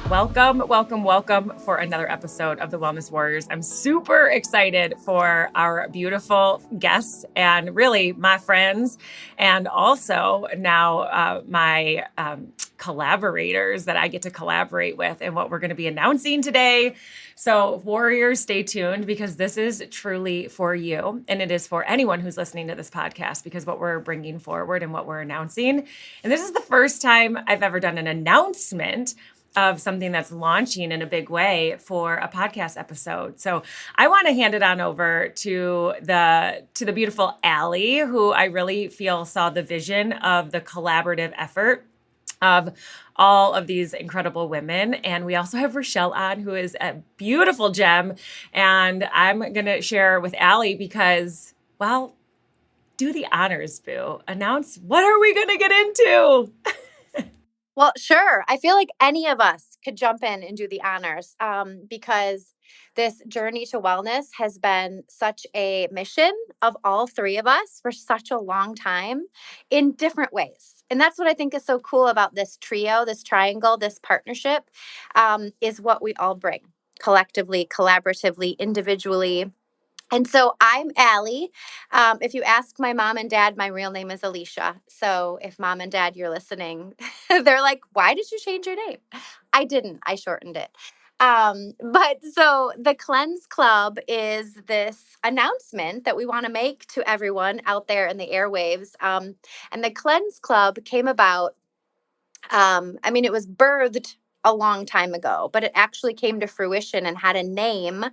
Welcome, welcome, welcome for another episode of the Wellness Warriors. I'm super excited for our beautiful guests and really my friends, and also now my collaborators that I get to collaborate with and what we're going to be announcing today. So Warriors, stay tuned because this is truly for you. And it is for anyone who's listening to this podcast because what we're bringing forward and what we're announcing. And this is the first time I've ever done an announcement of something that's launching in a big way for a podcast episode. So I want to hand it on over to the beautiful Ali, who I really feel saw the vision of the collaborative effort of all of these incredible women. And we also have Rachelle on, who is a beautiful gem. And I'm going to share with Ali because, well, do the honors, boo. Announce what are we going to get into? Well, sure. I feel like any of us could jump in and do the honors because this journey to wellness has been such a mission of all three of us for such a long time in different ways. And that's what I think is so cool about this trio, this triangle, this partnership is what we all bring collectively, collaboratively, individually. And so I'm Allie. If you ask my mom and dad, my real name is Alicia. So if mom and dad, you're listening, they're like, why did you change your name? I didn't. I shortened it. But so the Cleanse Club is this announcement that we want to make to everyone out there in the airwaves. And the Cleanse Club came about, it was birthed a long time ago, but it actually came to fruition and had a name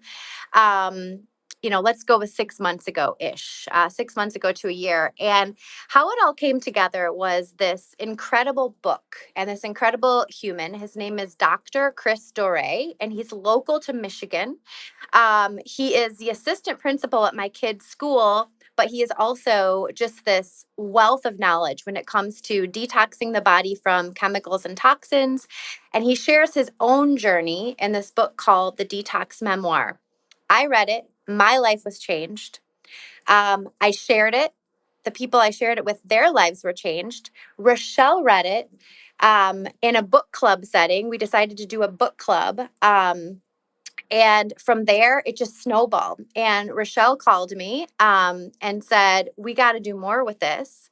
let's go with 6 months ago ish, 6 months ago to a year. And how it all came together was this incredible book and this incredible human. His name is Dr. Chris Doré, and he's local to Michigan. He is the assistant principal at my kid's school, but he is also just this wealth of knowledge when it comes to detoxing the body from chemicals and toxins. And he shares his own journey in this book called The Detox Memoir. I read it. My life was changed. I shared it. The people I shared it with, their lives were changed. Rachelle read it in a book club setting. We decided to do a book club. And from there, it just snowballed. And Rachelle called me and said, we got to do more with this.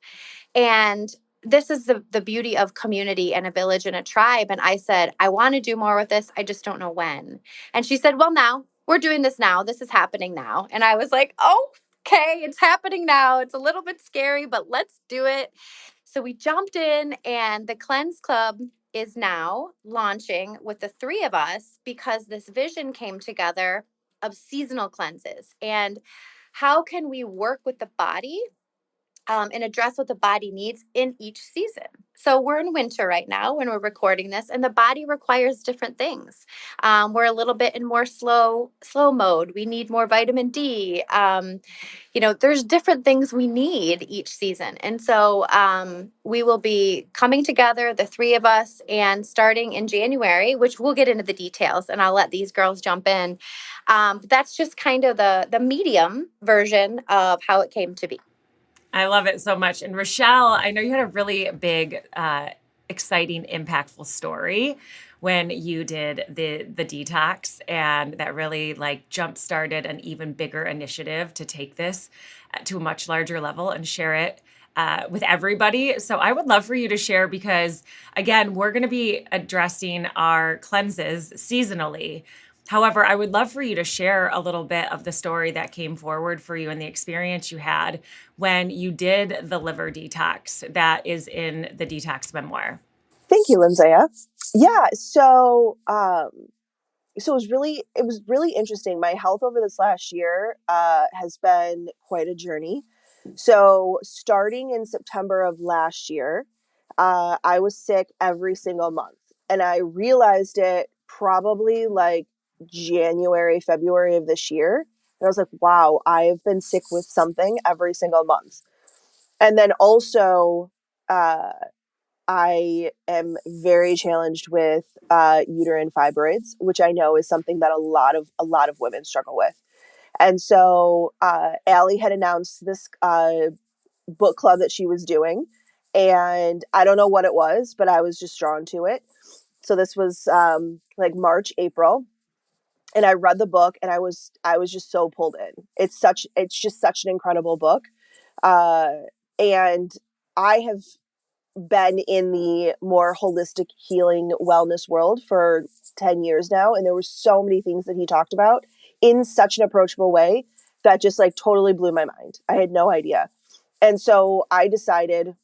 And this is the beauty of community and a village and a tribe. And I said, I want to do more with this. I just don't know when. And she said, well, now we're doing this now. This is happening now. And I was like, oh, okay, it's happening now. It's a little bit scary, but let's do it. So we jumped in, and the Cleanse Club is now launching with the three of us because this vision came together of seasonal cleanses. And how can we work with the body and address what the body needs in each season? So we're in winter right now when we're recording this, and the body requires different things. We're a little bit in more slow mode. We need more vitamin D. There's different things we need each season. And so we will be coming together, the three of us, and starting in January, which we'll get into the details, and I'll let these girls jump in. But that's just kind of the medium version of how it came to be. I love it so much. And Rachelle, I know you had a really big, exciting, impactful story when you did the detox, and that really jump started an even bigger initiative to take this to a much larger level and share it with everybody. So I would love for you to share because, again, we're going to be addressing our cleanses seasonally. However, I would love for you to share a little bit of the story that came forward for you and the experience you had when you did the liver detox that is in the Detox Memoir. Thank you, Lindsay. Yeah. So it was really interesting. My health over this last year has been quite a journey. So starting in September of last year, I was sick every single month, and I realized it probably January, February of this year. And I was like, wow, I've been sick with something every single month. And then also, I am very challenged with uterine fibroids, which I know is something that a lot of women struggle with. And so Allie had announced this book club that she was doing, and I don't know what it was, but I was just drawn to it. So this was like March, April, and I read the book, and I was just so pulled in. It's just such an incredible book. Uh, and I have been in the more holistic healing wellness world for 10 years now. And there were so many things that he talked about in such an approachable way that just like totally blew my mind. I had no idea. And so I decided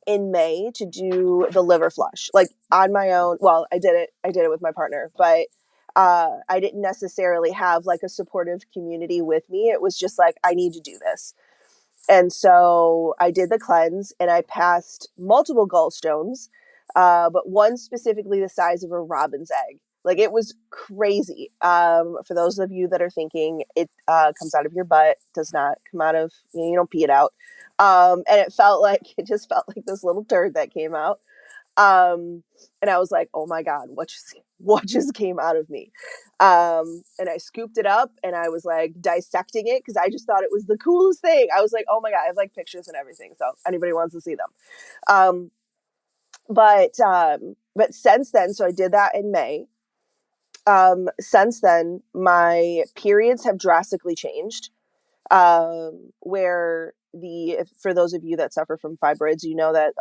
in May to do the liver flush, like on my own. Well, I did it with my partner, but I didn't necessarily have like a supportive community with me. It was just like, I need to do this. And so I did the cleanse, and I passed multiple gallstones, but one specifically the size of a robin's egg. Like, it was crazy. For those of you that are thinking it comes out of your butt, does not come out of, you don't pee it out. And it just felt like this little turd that came out. And I was like, oh my God, what just came out of me? And I scooped it up, and I was like dissecting it because I just thought it was the coolest thing. I was like, oh my God, I have like pictures and everything. So anybody wants to see them. Um, but since then, so I did that in May. Since then, my periods have drastically changed. Where for those of you that suffer from fibroids, you know that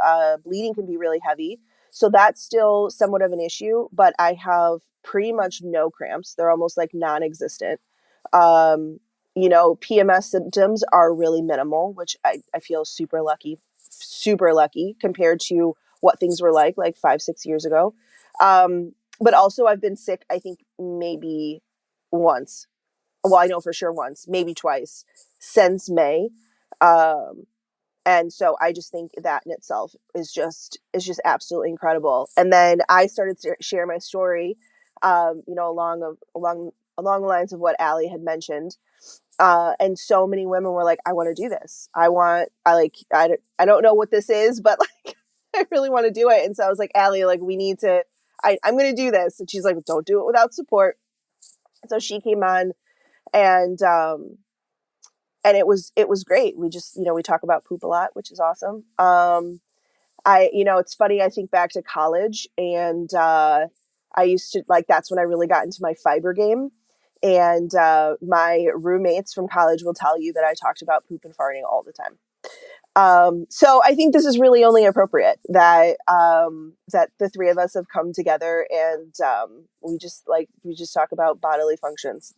bleeding can be really heavy. So that's still somewhat of an issue, but I have pretty much no cramps. They're almost like non-existent. PMS symptoms are really minimal, which I feel super lucky compared to what things were like 5-6 years ago. But also I've been sick, I think maybe once. Well, I know for sure once, maybe twice since May. And so I just think that in itself is just absolutely incredible. And then I started to share my story, along the lines of what Ali had mentioned. And so many women were like, I want to do this. I don't know what this is, but like, I really want to do it. And so I was like, Ali, like, I'm going to do this. And she's like, don't do it without support. So she came on, and it was great. We just, we talk about poop a lot, which is awesome. It's funny. I think back to college, and I used to that's when I really got into my fiber game. And my roommates from college will tell you that I talked about poop and farting all the time. So I think this is really only appropriate that the three of us have come together, and we just talk about bodily functions.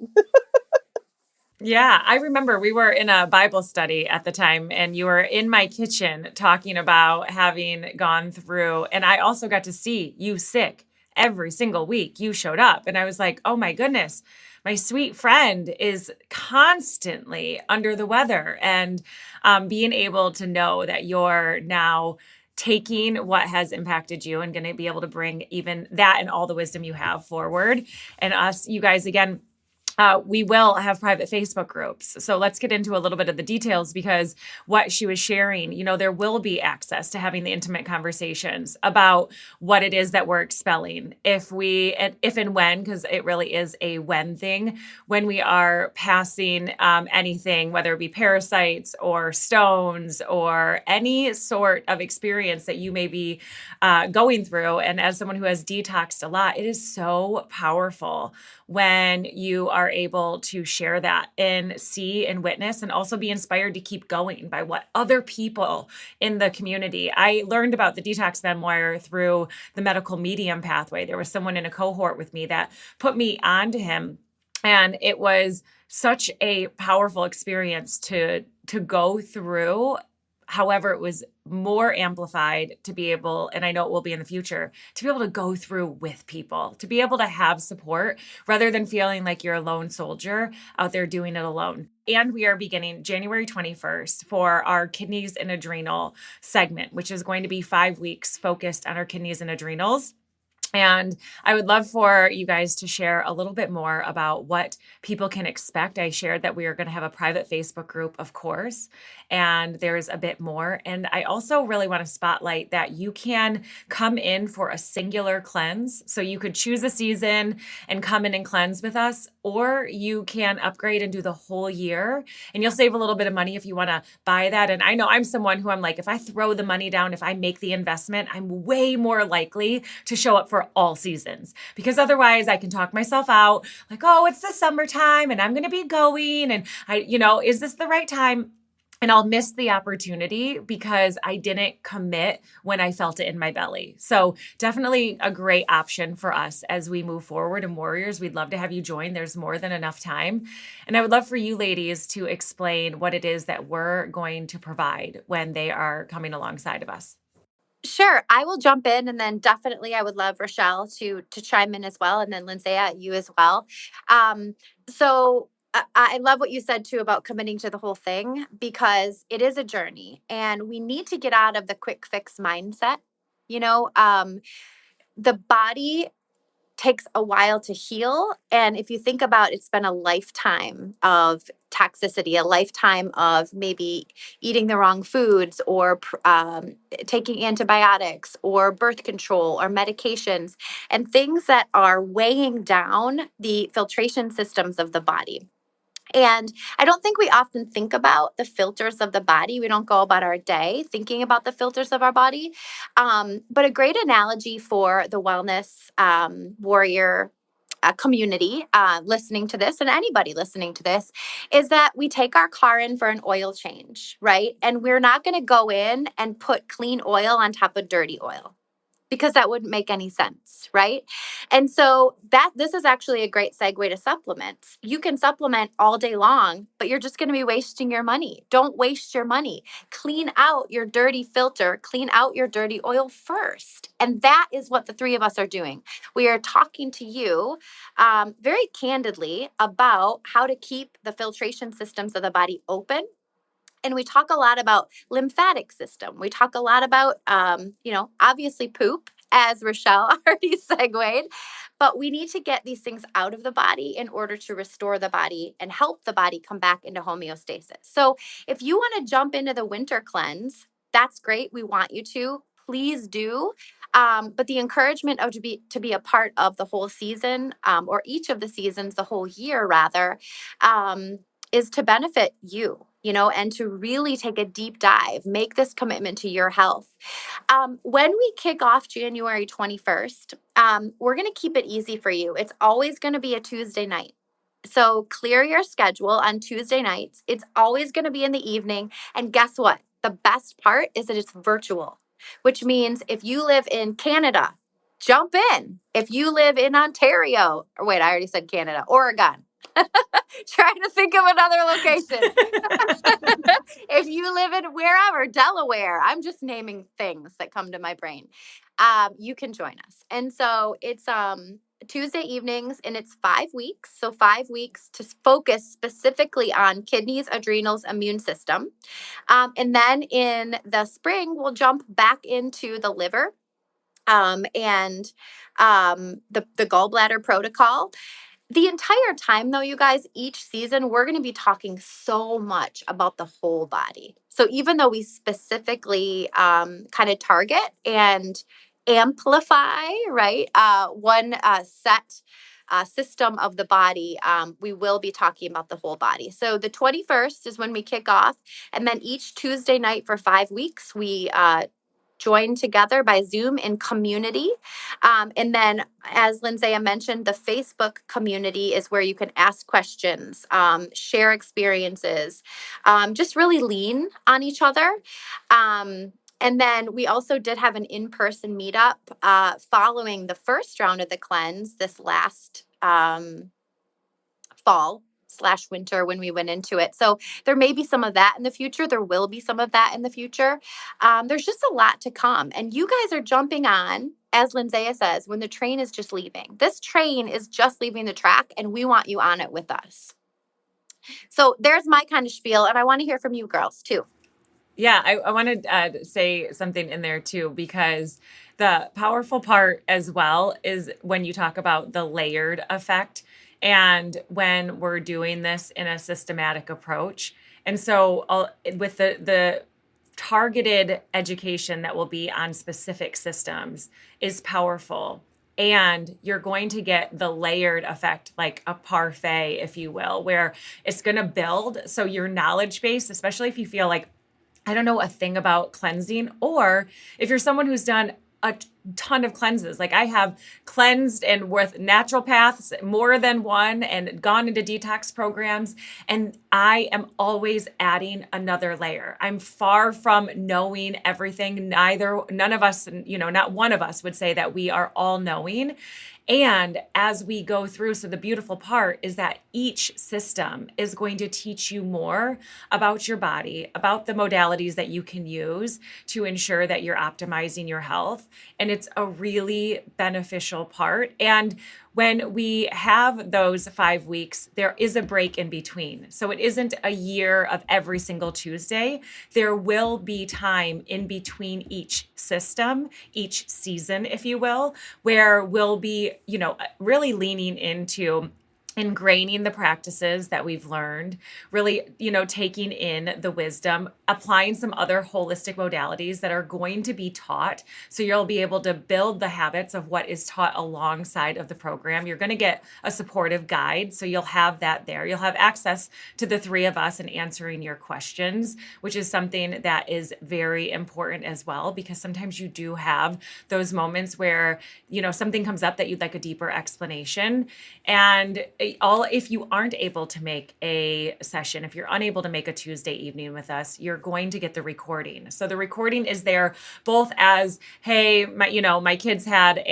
Yeah, I remember we were in a Bible study at the time, and you were in my kitchen talking about having gone through, and I also got to see you sick every single week. You showed up, and I was like, oh my goodness, my sweet friend is constantly under the weather. And being able to know that you're now taking what has impacted you and going to be able to bring even that and all the wisdom you have forward. And you guys, again, we will have private Facebook groups. So let's get into a little bit of the details, because what she was sharing, there will be access to having the intimate conversations about what it is that we're expelling. If and when, because it really is a when thing, when we are passing anything, whether it be parasites or stones or any sort of experience that you may be going through. And as someone who has detoxed a lot, it is so powerful when you are able to share that and see and witness, and also be inspired to keep going by what other people in the community. I learned about the detox memoir through the medical medium pathway. There was someone in a cohort with me that put me onto him, and it was such a powerful experience to go through. However, it was more amplified to be able, and I know it will be in the future, to be able to go through with people, to be able to have support rather than feeling like you're a lone soldier out there doing it alone. And we are beginning January 21st for our kidneys and adrenal segment, which is going to be 5 weeks focused on our kidneys and adrenals. And I would love for you guys to share a little bit more about what people can expect. I shared that we are going to have a private Facebook group, of course, and there's a bit more. And I also really want to spotlight that you can come in for a singular cleanse. So you could choose a season and come in and cleanse with us, or you can upgrade and do the whole year, and you'll save a little bit of money if you want to buy that. And I know I'm someone who I'm like, if I throw the money down, if I make the investment, I'm way more likely to show up for for all seasons, because otherwise I can talk myself out like, oh, it's the summertime and I'm going to be going. And is this the right time? And I'll miss the opportunity because I didn't commit when I felt it in my belly. So definitely a great option for us as we move forward in Warriors. We'd love to have you join. There's more than enough time. And I would love for you ladies to explain what it is that we're going to provide when they are coming alongside of us. Sure, I will jump in, and then definitely I would love Rachelle to chime in as well, and then Lindsay, you as well. So I love what you said too about committing to the whole thing, because it is a journey, and we need to get out of the quick fix mindset. You know, the body takes a while to heal. And if you think about, it's been a lifetime of toxicity, a lifetime of maybe eating the wrong foods, or taking antibiotics or birth control or medications, and things that are weighing down the filtration systems of the body. And I don't think we often think about the filters of the body. We don't go about our day thinking about the filters of our body. But a great analogy for the wellness warrior community listening to this, and anybody listening to this, is that we take our car in for an oil change, right? And we're not going to go in and put clean oil on top of dirty oil, because that wouldn't make any sense, right? And so this is actually a great segue to supplements. You can supplement all day long, but you're just going to be wasting your money. Don't waste your money. Clean out your dirty filter, clean out your dirty oil first. And that is what the three of us are doing. We are talking to you very candidly about how to keep the filtration systems of the body open. And we talk a lot about lymphatic system. We talk a lot about, obviously poop, as Rachelle already segued, but we need to get these things out of the body in order to restore the body and help the body come back into homeostasis. So if you want to jump into the winter cleanse, that's great. We want you to. Please do. But the encouragement of to be a part of the whole season, or each of the seasons, the whole year rather, is to benefit you, and to really take a deep dive, make this commitment to your health. When we kick off January 21st, we're going to keep it easy for you. It's always going to be a Tuesday night. So clear your schedule on Tuesday nights. It's always going to be in the evening. And guess what? The best part is that it's virtual, which means if you live in Canada, jump in. If you live in Ontario, or wait, I already said Canada, Oregon. Trying to think of another location. If you live in wherever, Delaware, I'm just naming things that come to my brain. You can join us. And so it's Tuesday evenings, and it's 5 weeks. So 5 weeks to focus specifically on kidneys, adrenals, immune system. And then in the spring, we'll jump back into the liver and the gallbladder protocol. The entire time, though, you guys, each season, we're going to be talking so much about the whole body. So even though we specifically kind of target and amplify, right, one set system of the body, we will be talking about the whole body. So the 21st is when we kick off. And then each Tuesday night for 5 weeks, we join together by Zoom in community. And then, as Lindsay mentioned, the Facebook community is where you can ask questions, share experiences, just really lean on each other. And then we also did have an in-person meetup following the first round of the cleanse this last fall/winter when we went into it. So there may be some of that in the future. There will be some of that in the future. There's just a lot to come. And you guys are jumping on, as Lindsay says, when the train is just leaving. This train is just leaving the track, and we want you on it with us. So there's my kind of spiel, and I want to hear from you girls too. Yeah, I want to say something in there too, because the powerful part as well is when you talk about the layered effect, and when we're doing this in a systematic approach. And so with the targeted education that will be on specific systems is powerful. And you're going to get the layered effect, like a parfait, if you will, where it's going to build. So your knowledge base, especially if you feel like, I don't know a thing about cleansing, or if you're someone who's done a ton of cleanses. Like I have cleansed and with naturopaths, more than one, and gone into detox programs. And I am always adding another layer. I'm far from knowing everything. None of us, not one of us would say that we are all knowing. And as we go through, so the beautiful part is that each system is going to teach you more about your body, about the modalities that you can use to ensure that you're optimizing your health. And it's a really beneficial part. And when we have those 5 weeks, there is a break in between. So it isn't a year of every single Tuesday. There will be time in between each system, each season, if you will, where we'll be, really leaning into ingraining the practices that we've learned, really, taking in the wisdom, applying some other holistic modalities that are going to be taught. So you'll be able to build the habits of what is taught alongside of the program. You're going to get a supportive guide. So you'll have that there. You'll have access to the three of us and answering your questions, which is something that is very important as well, because sometimes you do have those moments where, something comes up that you'd like a deeper explanation. And if you aren't able to make a session, if you're unable to make a Tuesday evening with us, you're going to get the recording. So the recording is there both as, hey, my kids had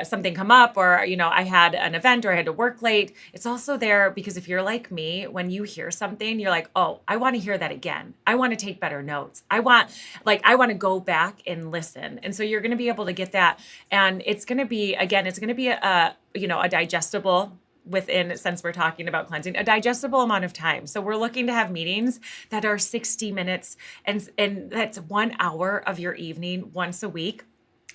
something come up, or, I had an event or I had to work late. It's also there because if you're like me, when you hear something, you're like, oh, I want to hear that again. I want to take better notes. I want to go back and listen. And so you're going to be able to get that. And it's going to be a digestible since we're talking about cleansing, a digestible amount of time. So we're looking to have meetings that are 60 minutes and that's 1 hour of your evening once a week.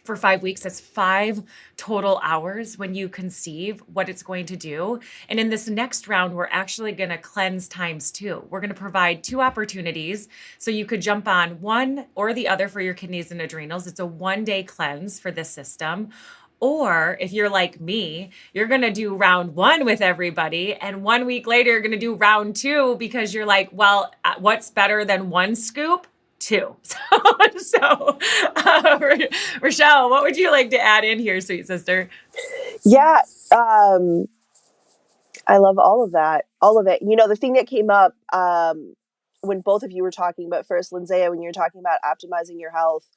For 5 weeks, that's 5 total hours when you conceive what it's going to do. And in this next round, we're actually going to cleanse times 2. We're going to provide 2 opportunities. So you could jump on one or the other for your kidneys and adrenals. It's a 1-day cleanse for this system. Or if you're like me, you're going to do round 1 with everybody. And 1 week later, you're going to do round 2 because you're like, well, what's better than 1 scoop? 2. So Rachelle, what would you like to add in here, sweet sister? Yeah. I love all of that. All of it. The thing that came up when both of you were talking, but first, Lindsaya, when you're talking about optimizing your health,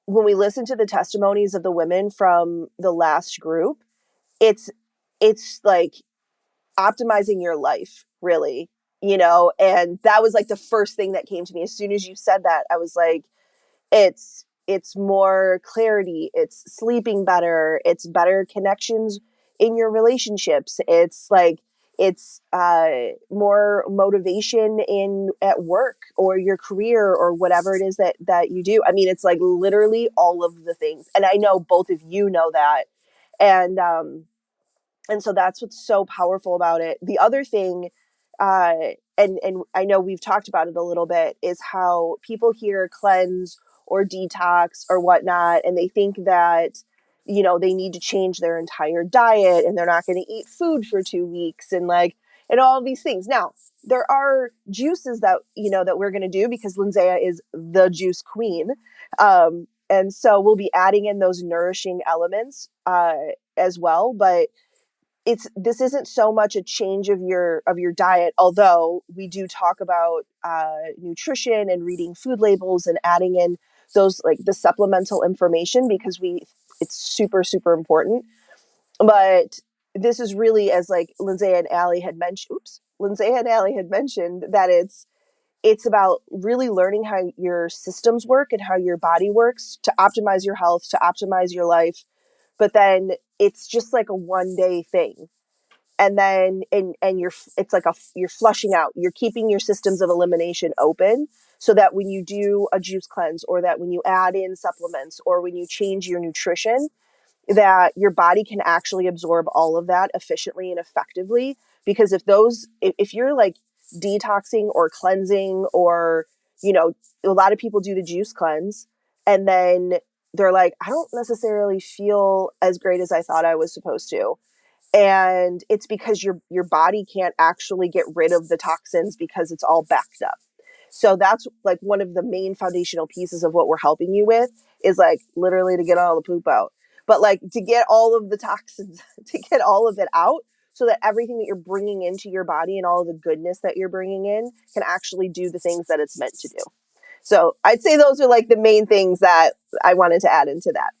when we listen to the testimonies of the women from the last group, it's like optimizing your life, really, and that was like the first thing that came to me. As soon as you said that, I was like, it's more clarity, it's sleeping better, it's better connections in your relationships, it's more motivation at work or your career or whatever it is that you do. I mean, it's like literally all of the things. And I know both of you know that. And so that's what's so powerful about it. The other thing, and I know we've talked about it a little bit, is how people hear cleanse or detox or whatnot, and they think that, they need to change their entire diet and they're not going to eat food for 2 weeks and all these things. Now, there are juices that, that we're going to do because Lindsaya is the juice queen. And so we'll be adding in those nourishing elements as well. But this isn't so much a change of your diet, although we do talk about nutrition and reading food labels and adding in those like the supplemental information because it's super, super important. But this is really, as like Lindsaya and Ali had mentioned, that it's about really learning how your systems work and how your body works to optimize your health, to optimize your life. But then it's just like a 1-day thing. And then, you're flushing out, you're keeping your systems of elimination open so that when you do a juice cleanse or that when you add in supplements or when you change your nutrition, that your body can actually absorb all of that efficiently and effectively. Because if you're like detoxing or cleansing or, a lot of people do the juice cleanse and then they're like, I don't necessarily feel as great as I thought I was supposed to. And it's because your body can't actually get rid of the toxins because it's all backed up. So that's like one of the main foundational pieces of what we're helping you with is like literally to get all the poop out, but like to get all of the toxins, to get all of it out, so that everything that you're bringing into your body and all the goodness that you're bringing in can actually do the things that it's meant to do. So I'd say those are like the main things that I wanted to add into that.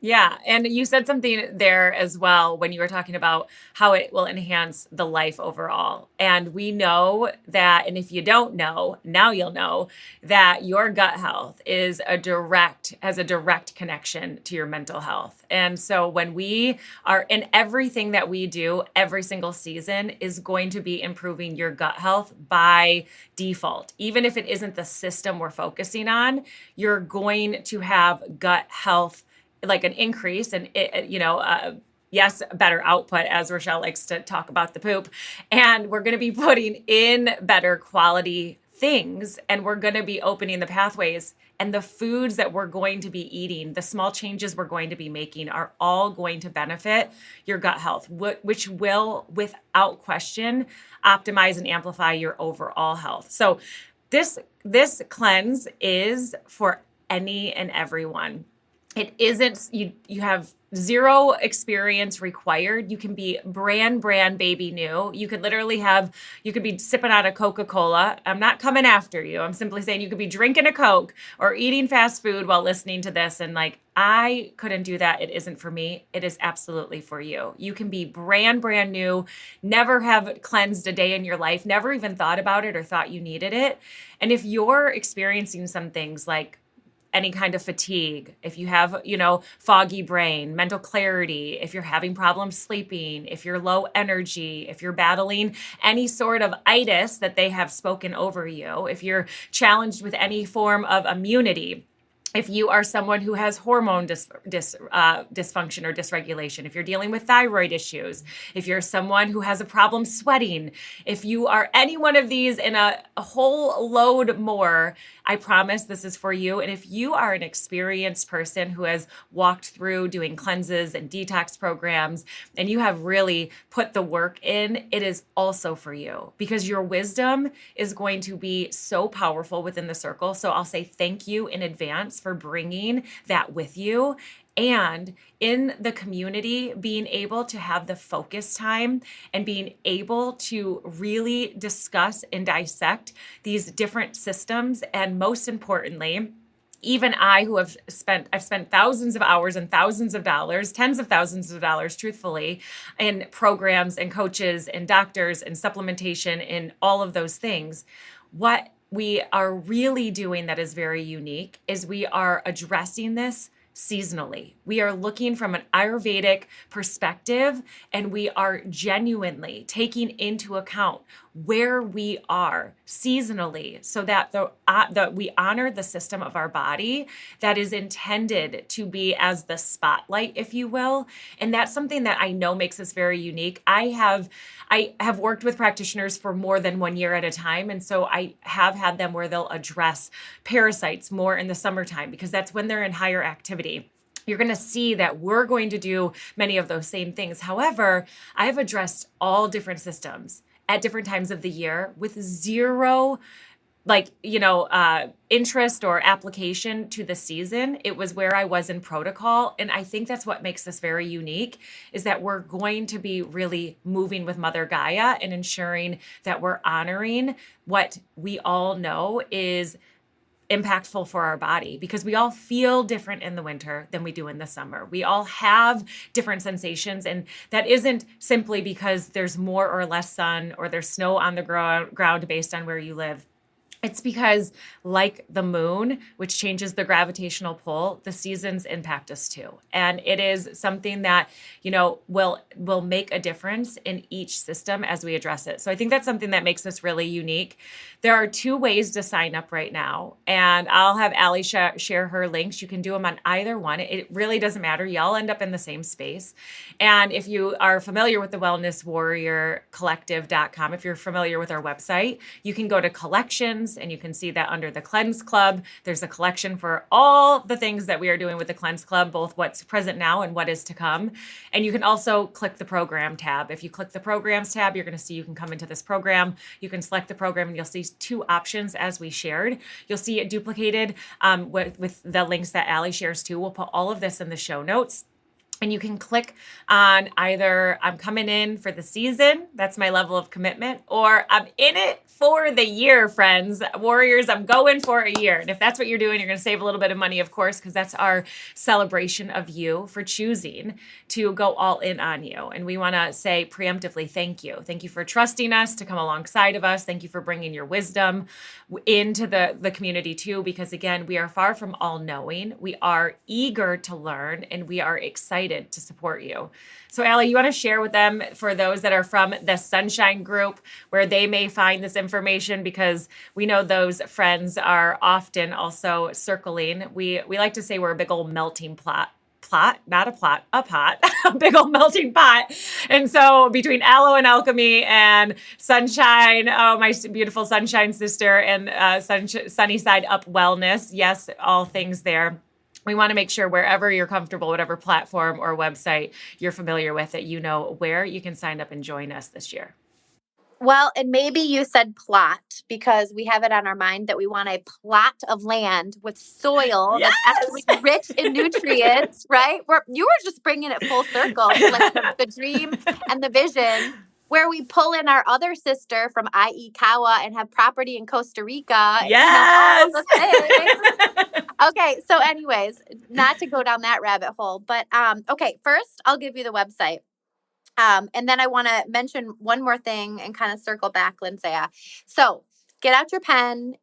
Yeah. And you said something there as well when you were talking about how it will enhance the life overall. And we know that, and if you don't know, now you'll know that your gut health has a direct connection to your mental health. And so when we are in everything that we do, every single season is going to be improving your gut health by default. Even if it isn't the system we're focusing on, you're going to have gut health, like an increase and yes, better output, as Rachelle likes to talk about the poop. And we're going to be putting in better quality things, and we're going to be opening the pathways, and the foods that we're going to be eating, the small changes we're going to be making are all going to benefit your gut health, which will, without question, optimize and amplify your overall health. So this cleanse is for any and everyone. It isn't, you have zero experience required. You can be brand baby new. You could be sipping out a Coca-Cola. I'm not coming after you. I'm simply saying you could be drinking a Coke or eating fast food while listening to this. And like, I couldn't do that. It isn't for me. It is absolutely for you. You can be brand new, never have cleansed a day in your life, never even thought about it or thought you needed it. And if you're experiencing some things like any kind of fatigue, if you have, foggy brain, mental clarity, if you're having problems sleeping, if you're low energy, if you're battling any sort of itis that they have spoken over you, if you're challenged with any form of immunity, if you are someone who has hormone dysfunction or dysregulation, if you're dealing with thyroid issues, if you're someone who has a problem sweating, if you are any one of these and a whole load more, I promise this is for you. And if you are an experienced person who has walked through doing cleanses and detox programs, and you have really put the work in, it is also for you, because your wisdom is going to be so powerful within the circle. So I'll say thank you in advance for bringing that with you. And in the community, being able to have the focus time and being able to really discuss and dissect these different systems. And most importantly, even I, who I've spent thousands of hours and thousands of dollars, tens of thousands of dollars, truthfully, in programs and coaches and doctors and supplementation and all of those things. What we are really doing that is very unique is we are addressing this seasonally. We are looking from an Ayurvedic perspective, and we are genuinely taking into account where we are seasonally, so that we honor the system of our body that is intended to be as the spotlight, if you will. And that's something that I know makes us very unique. I have worked with practitioners for more than 1 year at a time. And so I have had them where they'll address parasites more in the summertime, because that's when they're in higher activity. You're going to see that we're going to do many of those same things. However, I have addressed all different systems at different times of the year with zero interest or application to the season. It was where I was in protocol. And I think that's what makes this very unique, is that we're going to be really moving with Mother Gaia and ensuring that we're honoring what we all know is impactful for our body, because we all feel different in the winter than we do in the summer. We all have different sensations, and that isn't simply because there's more or less sun or there's snow on the ground based on where you live. It's because, like the moon, which changes the gravitational pull, the seasons impact us too. And it is something that, will make a difference in each system as we address it. So I think that's something that makes us really unique. There are 2 ways to sign up right now, and I'll have Ali share her links. You can do them on either one. It really doesn't matter. Y'all end up in the same space. And if you are familiar with the wellnesswarriorcollective.com, if you're familiar with our website, you can go to collections Cleanse, and you can see that under the Cleanse Club. There's a collection for all the things that we are doing with the Cleanse Club, both what's present now and what is to come. And you can also click the program tab. If you click the programs tab, you're going to see you can come into this program. You can select the program and you'll see two options as we shared. You'll see it duplicated with the links that Ali shares too. We'll put all of this in the show notes. And you can click on either I'm coming in for the season, that's my level of commitment, or I'm in it for the year, friends. Warriors, I'm going for a year. And if that's what you're doing, you're going to save a little bit of money, of course, because that's our celebration of you for choosing to go all in on you. And we want to say preemptively, thank you. Thank you for trusting us to come alongside of us. Thank you for bringing your wisdom into the community too, because again, we are far from all knowing. We are eager to learn and we are excited to support you. So Ali, you want to share with them, for those that are from the Sunshine group, where they may find this information, because we know those friends are often also circling. We like to say we're a big old melting pot, a big old melting pot. And so between Aloe and Alchemy and Sunshine, oh, my beautiful Sunshine sister, and Sunny Side Up Wellness, yes, all things there. We want to make sure wherever you're comfortable, whatever platform or website you're familiar with, that you know where you can sign up and join us this year. Well, and maybe you said plot because we have it on our mind that we want a plot of land with soil Yes! that's actually rich in nutrients, right? You were just bringing it full circle to like the dream and the vision, where we pull in our other sister from IE Kawa and have property in Costa Rica. Yes! And, all the things. Okay, so anyways, not to go down that rabbit hole, but okay, first I'll give you the website. And then I want to mention one more thing and kind of circle back, Lindsaya. So get out your pen,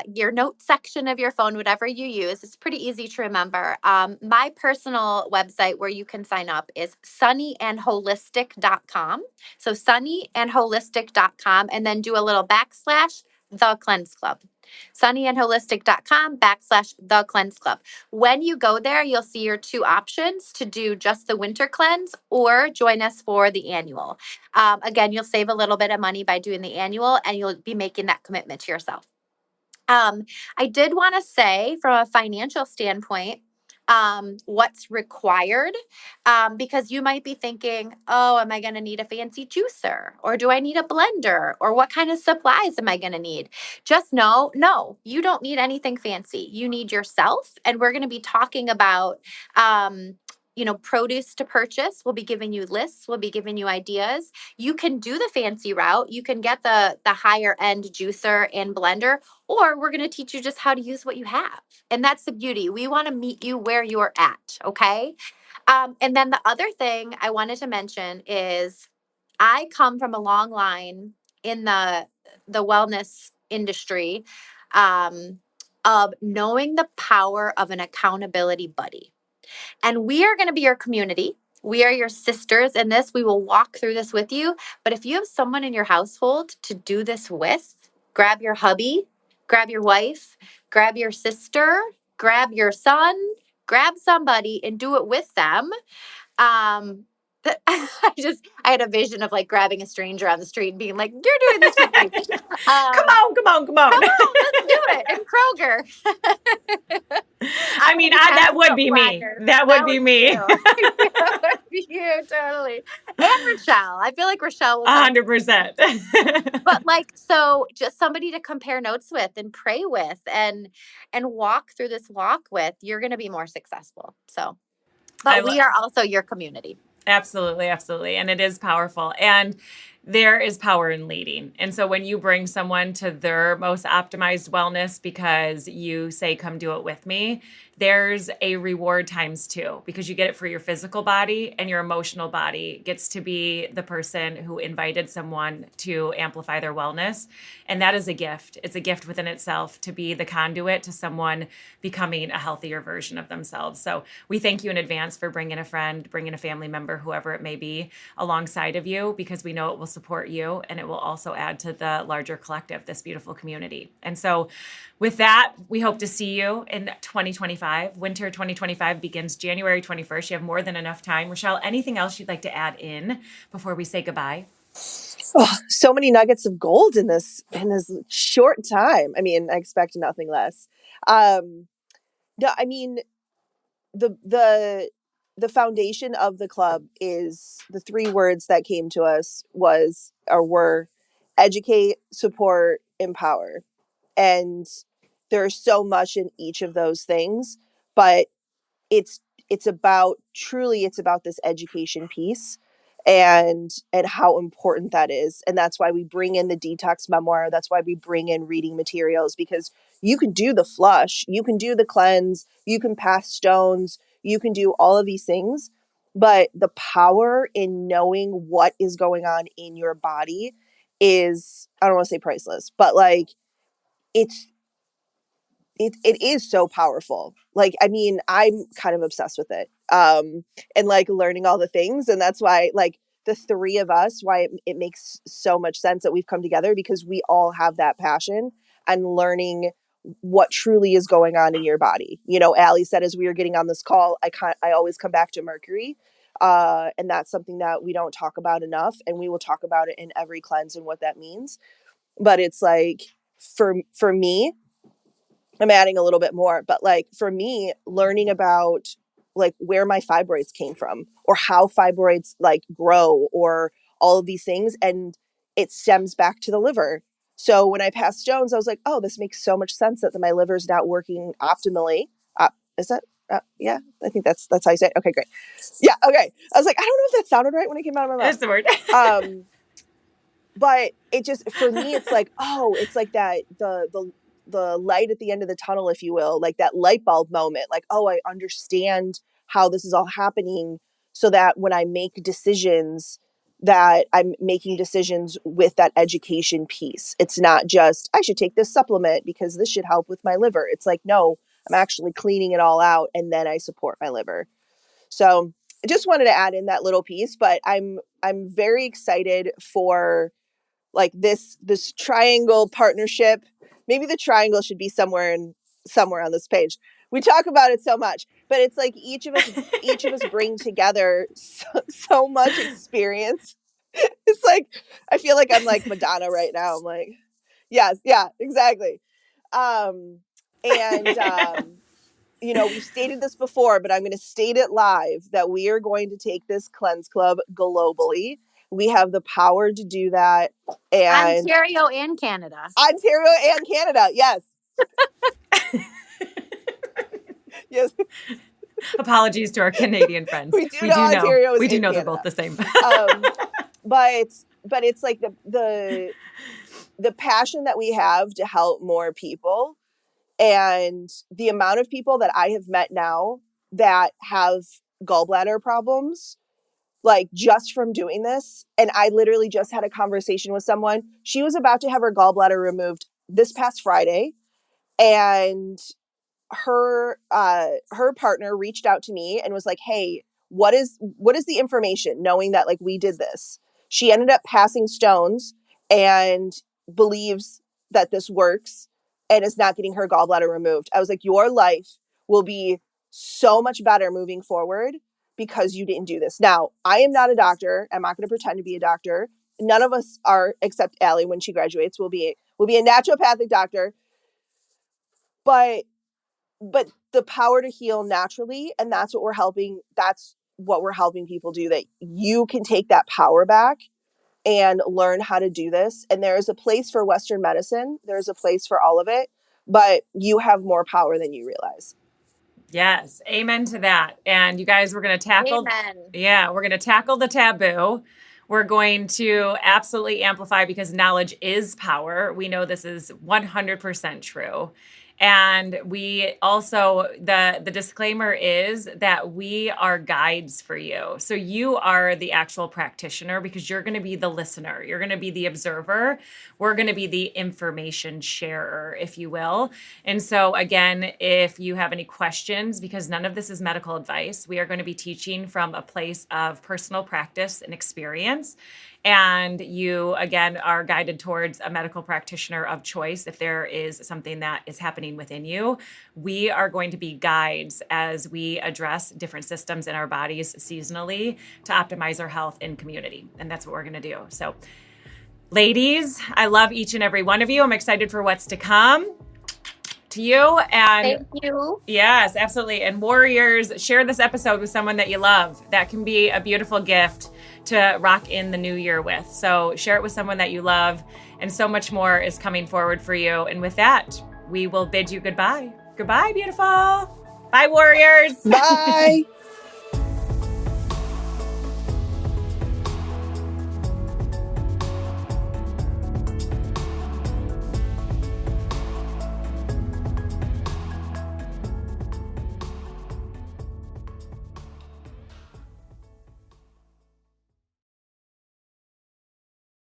your note section of your phone, whatever you use. It's pretty easy to remember. My personal website where you can sign up is sunnyandholistic.com. So sunnyandholistic.com, and then do a little backslash the Cleanse Club. sunnyandholistic.com/the Cleanse Club. When you go there, you'll see your two options to do just the winter cleanse or join us for the annual. Again, you'll save a little bit of money by doing the annual, and you'll be making that commitment to yourself. I did want to say, from a financial standpoint, what's required, because you might be thinking, oh, am I going to need a fancy juicer, or do I need a blender, or what kind of supplies am I going to need? Just know, no, you don't need anything fancy. You need yourself. And we're going to be talking about, produce to purchase. We'll be giving you lists. We'll be giving you ideas. You can do the fancy route. You can get the higher end juicer and blender, or we're going to teach you just how to use what you have. And that's the beauty. We want to meet you where you're at. Okay. And then the other thing I wanted to mention is I come from a long line in the wellness industry, of knowing the power of an accountability buddy. And we are going to be your community. We are your sisters in this. We will walk through this with you. But if you have someone in your household to do this with, grab your hubby, grab your wife, grab your sister, grab your son, grab somebody and do it with them. I had a vision of like grabbing a stranger on the street and being like, you're doing this with me. Come on. Come on, let's do it. And Kroger. I mean, that would be me. That would be me. That would be you, totally. And Rachelle. I feel like Rachelle will 100%. But so just somebody to compare notes with and pray with and walk through this walk with, you're going to be more successful. So, but we are also your community. Absolutely. Absolutely. And it is powerful. And there is power in leading. And so when you bring someone to their most optimized wellness because you say, come do it with me, there's a reward times two, because you get it for your physical body, and your emotional body gets to be the person who invited someone to amplify their wellness. And that is a gift. It's a gift within itself to be the conduit to someone becoming a healthier version of themselves. So we thank you in advance for bringing a friend, bringing a family member, whoever it may be, alongside of you, because we know it will support you, and it will also add to the larger collective, this beautiful community. And so with that, we hope to see you in 2025. Winter 2025 begins January 21st. You have more than enough time. Rachelle, anything else you'd like to add in before we say goodbye? Oh, so many nuggets of gold in this short time. I mean, I expect nothing less. No, I mean, the the the foundation of the club is the three words that came to us were educate, support, empower. And there's so much in each of those things, but it's it's about this education piece and how important that is. And that's why we bring in the detox memoir. That's why we bring in reading materials, because you can do the flush, you can do the cleanse, you can pass stones, you can do all of these things, but the power in knowing what is going on in your body is, I don't want to say priceless, but like it's it is so powerful. Like, I mean, I'm kind of obsessed with it. And like learning all the things. And that's why, like, the three of us, why it makes so much sense that we've come together, because we all have that passion and learning what truly is going on in your body. You know, Ali said as we were getting on this call, I always come back to Mercury. And that's something that we don't talk about enough. And we will talk about it in every cleanse and what that means. But it's like, for me, I'm adding a little bit more, but like for me, learning about like where my fibroids came from or how fibroids like grow or all of these things. And it stems back to the liver. So when I passed stones, I was like, oh, this makes so much sense that my liver's not working optimally. Is that, yeah, I think that's how you say it. Okay, great. Yeah. Okay. I was like, I don't know if that sounded right when it came out of my mouth. It's the word. But it just, for me, it's like, oh, it's like that, the light at the end of the tunnel, if you will, like that light bulb moment, like, oh, I understand how this is all happening, so that when I make decisions, that I'm making decisions with that education piece. It's not just, I should take this supplement because this should help with my liver. It's like, no, I'm actually cleaning it all out and then I support my liver. So I just wanted to add in that little piece, but I'm very excited for like this triangle partnership. Maybe the triangle should be somewhere on this page. We talk about it so much, but it's like each of us bring together so much experience. It's like I feel like I'm like Madonna right now. I'm like, yes, yeah, exactly. And you know, we've stated this before, but I'm going to state it live that we are going to take this cleanse club globally. We have the power to do that. And Ontario and Canada. Yes. Yes. Apologies to our Canadian friends. We do know Ontario is we do in know Canada. They're both the same. But it's like the passion that we have to help more people, and the amount of people that I have met now that have gallbladder problems, like just from doing this. And I literally just had a conversation with someone. She was about to have her gallbladder removed this past Friday, and her partner reached out to me and was like, hey, what is the information, knowing that like we did this. She ended up passing stones and believes that this works and is not getting her gallbladder removed. I was like, your life will be so much better moving forward because you didn't do this. Now, I am not a doctor. I'm not going to pretend to be a doctor. None of us are, except Allie when she graduates will be a naturopathic doctor. But the power to heal naturally, and that's what we're helping people do, that you can take that power back and learn how to do this. And there is a place for Western medicine, there's a place for all of it, but you have more power than you realize. Yes, amen to that. And you guys, we're going to tackle the taboo. We're going to absolutely amplify, because knowledge is power. We know this is 100% true. And we also, the disclaimer is that we are guides for you. So you are the actual practitioner, because you're going to be the listener. You're going to be the observer. We're going to be the information sharer, if you will. And so again, if you have any questions, because none of this is medical advice, we are going to be teaching from a place of personal practice and experience. and you, again, are guided towards a medical practitioner of choice, if there is something that is happening within you, we are going to be guides as we address different systems in our bodies seasonally to optimize our health in community. And that's what we're going to do. So ladies, I love each and every one of you. I'm excited for what's to come. To you. And thank you. Yes, absolutely. And warriors, share this episode with someone that you love. That can be a beautiful gift to rock in the new year with. So share it with someone that you love, and so much more is coming forward for you. And with that, we will bid you goodbye. Goodbye, beautiful. Bye, warriors. Bye.